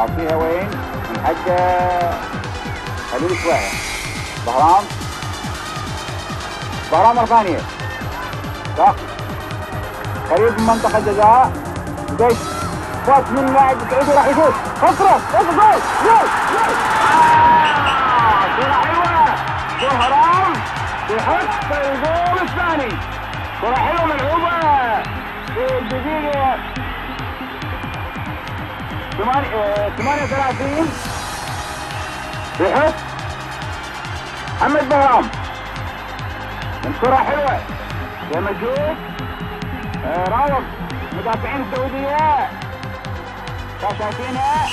معطيها وين؟ من حق خليل شوية. بهرام مرة ثانية صح قريب من منطقة الجزاء. ليش فات من لاعب سعودي راح يشوط خطرة جول كرة حلوة. بهرام يحط الجول الثاني. كرة حلوة ملعوبة في الدقيقة 38 يحط محمد بهرام من كرة حلوة يا مجهود راوغ مدافعين السعودية شايفينها